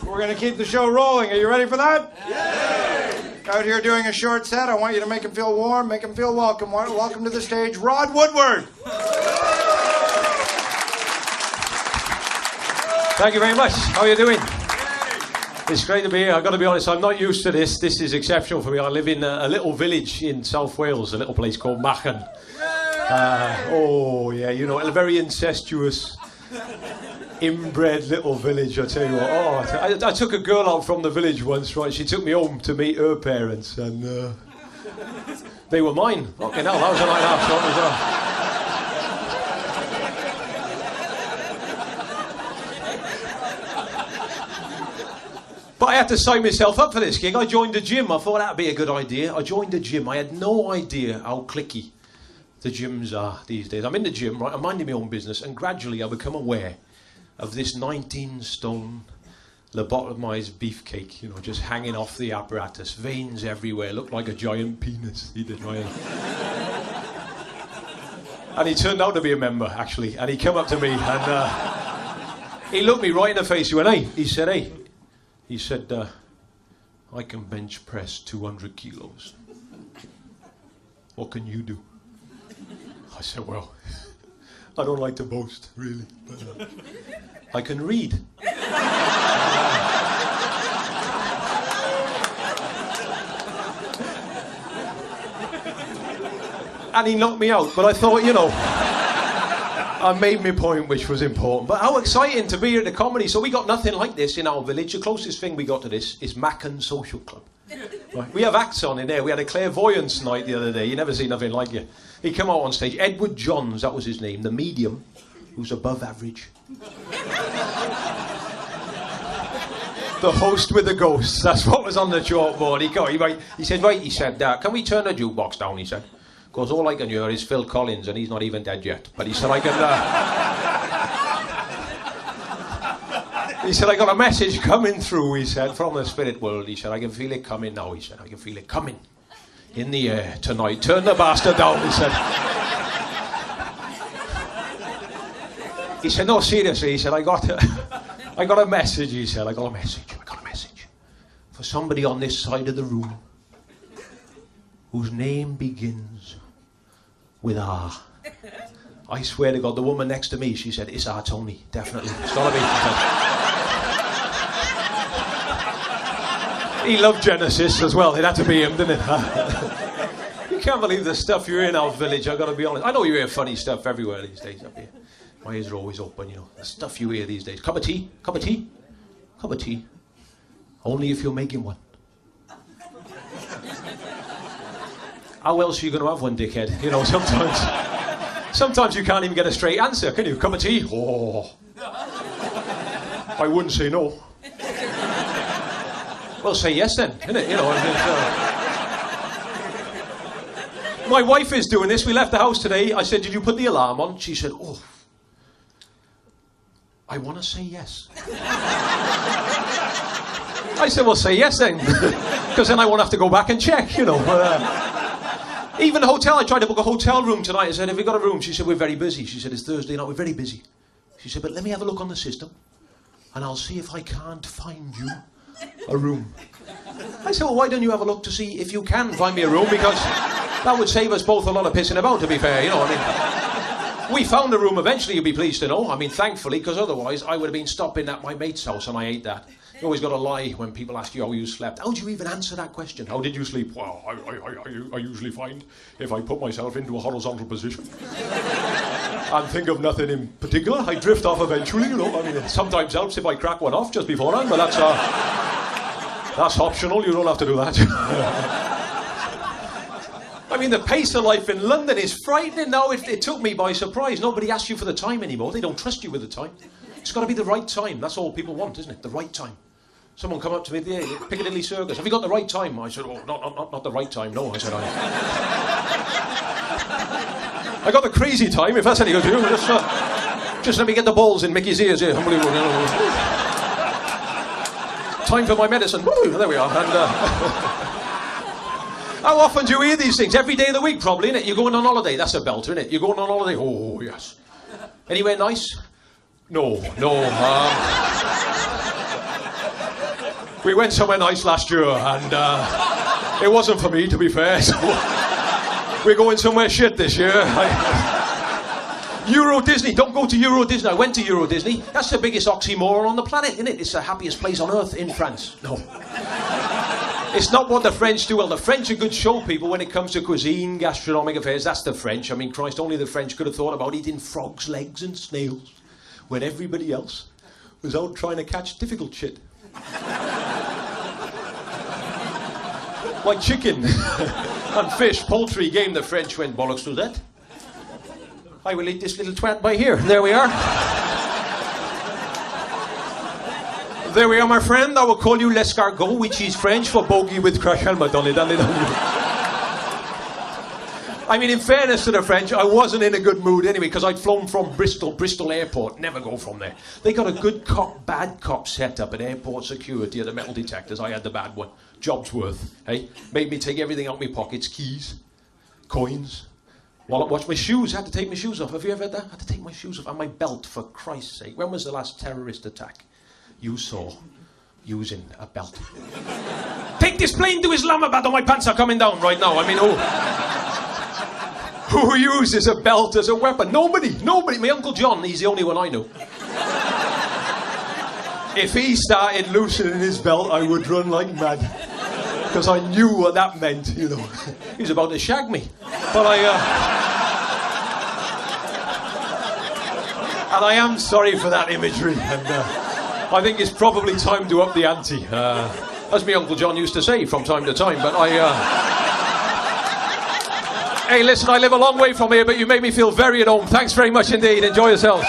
We're going to keep the show rolling. Are you ready for that? Yay! Out here doing a short set. I want you to make him feel warm, make him feel welcome. Welcome to the stage, Rod Woodward. Thank you very much. How are you doing? It's great to be here. I've got to be honest, I'm not used to this. This is exceptional for me. I live in a little village in South Wales, a little place called Machen. Oh, yeah, you know, a very incestuous, inbred little village, I tell you what. Oh, I took a girl out from the village once, right? She took me home to meet her parents, and they were mine. Fucking hell, that was a night and a half shot as well. But I had to sign myself up for this gig. I joined a gym. I thought that'd be a good idea. I joined a gym. I had no idea how cliquey the gyms are these days. I'm in the gym, right? I'm minding my own business, and gradually I become aware of this 19-stone lobotomized beefcake, you know, just hanging off the apparatus. Veins everywhere. Looked like a giant penis. He did, right? And he turned out to be a member, actually. And he came up to me, and he looked me right in the face. He went, hey. He said, I can bench press 200 kilos. What can you do? I said, well, I don't like to boast, really, but I can read. And he knocked me out, but I thought, you know, I made my point, which was important. But how exciting to be here at the comedy. So we got nothing like this in our village. The closest thing we got to this is Machen Social Club. Right. We have acts on in there. We had a clairvoyance night the other day. You never see nothing like it. He came out on stage. Edward Johns, that was his name. The medium, who's above average. The host with the ghosts. That's what was on the chalkboard. He said, can we turn the jukebox down, he said. Because all I can hear is Phil Collins, and he's not even dead yet. But he said, I got a message coming through, he said, from the spirit world. He said, I can feel it coming now, he said. I can feel it coming in the air tonight. Turn the bastard down, he said. He said, no, seriously, he said, I got a message, he said. I got a message for somebody on this side of the room whose name begins with R. I swear to God, the woman next to me, she said, it's R. Tony, definitely. It's gotta be, she said. He loved Genesis as well. It had to be him, didn't it? You can't believe the stuff you hear in our village, I've got to be honest. I know you hear funny stuff everywhere these days up here. My ears are always open, you know. The stuff you hear these days. Cup of tea? Cup of tea? Cup of tea. Only if you're making one. How else are you going to have one, dickhead? You know, sometimes you can't even get a straight answer, can you? Cup of tea? Oh. I wouldn't say no. Well, say yes then, innit? You know, my wife is doing this. We left the house today. I said, did you put the alarm on? She said, oh, I want to say yes. I said, well, say yes then. Because then I won't have to go back and check, you know. Even the hotel, I tried to book a hotel room tonight. I said, have you got a room? She said, we're very busy. She said, it's Thursday night, we're very busy. She said, but let me have a look on the system, and I'll see if I can't find you a room. I said, well, why don't you have a look to see if you can find me a room? Because that would save us both a lot of pissing about, to be fair, you know, I mean. We found a room eventually, you'll be pleased to know. I mean, thankfully, because otherwise I would have been stopping at my mate's house, and I hate that. You always got to lie when people ask you how you slept. How do you even answer that question? How did you sleep? Well, I usually find if I put myself into a horizontal position and think of nothing in particular, I drift off eventually, you know. I mean, it sometimes helps if I crack one off just beforehand, but that's optional. You don't have to do that. I mean, the pace of life in London is frightening now. It took me by surprise. Nobody asks you for the time anymore. They don't trust you with the time. It's got to be the right time. That's all people want, isn't it? The right time. Someone come up to me, Piccadilly Circus, have you got the right time? I said, oh, not the right time, no. I said, I got the crazy time, if that's any good to you. Just let me get the balls in Mickey's ears here. Time for my medicine. Woo, there we are. And, how often do you hear these things? Every day of the week, probably, innit? You're going on holiday. That's a belter, innit? You're going on holiday. Oh, yes. Anywhere nice? No. We went somewhere nice last year, and it wasn't for me, to be fair. So we're going somewhere shit this year. Euro Disney. Don't go to Euro Disney. I went to Euro Disney. That's the biggest oxymoron on the planet, isn't it? It's the happiest place on earth in France. No. It's not what the French do well. The French are good show people when it comes to cuisine, gastronomic affairs. That's the French. I mean, Christ, only the French could have thought about eating frogs' legs and snails when everybody else was out trying to catch difficult shit. Like chicken and fish, poultry, game. The French went bollocks to that. I will eat this little twat by here. There we are. There we are, my friend. I will call you l'escargot, which is French for bogey with crash helmet on it. I mean, in fairness to the French, I wasn't in a good mood anyway, because I'd flown from Bristol Airport. Never go from there. They got a good cop, bad cop setup at airport security at the metal detectors. I had the bad one. Job's worth. Hey, made me take everything out my pockets: keys, coins, wallet, watch, my shoes. Had to take my shoes off. Have you ever had that? Had to take my shoes off and my belt, for Christ's sake. When was the last terrorist attack you saw using a belt? Take this plane to Islamabad, or my pants are coming down right now. I mean, who uses a belt as a weapon? Nobody. My Uncle John, he's the only one I know. If he started loosening his belt, I would run like mad. Because I knew what that meant, you know. He was about to shag me. But and I am sorry for that imagery. And I think it's probably time to up the ante. As my Uncle John used to say from time to time. But hey, listen, I live a long way from here, but you make me feel very at home. Thanks very much indeed. Enjoy yourselves.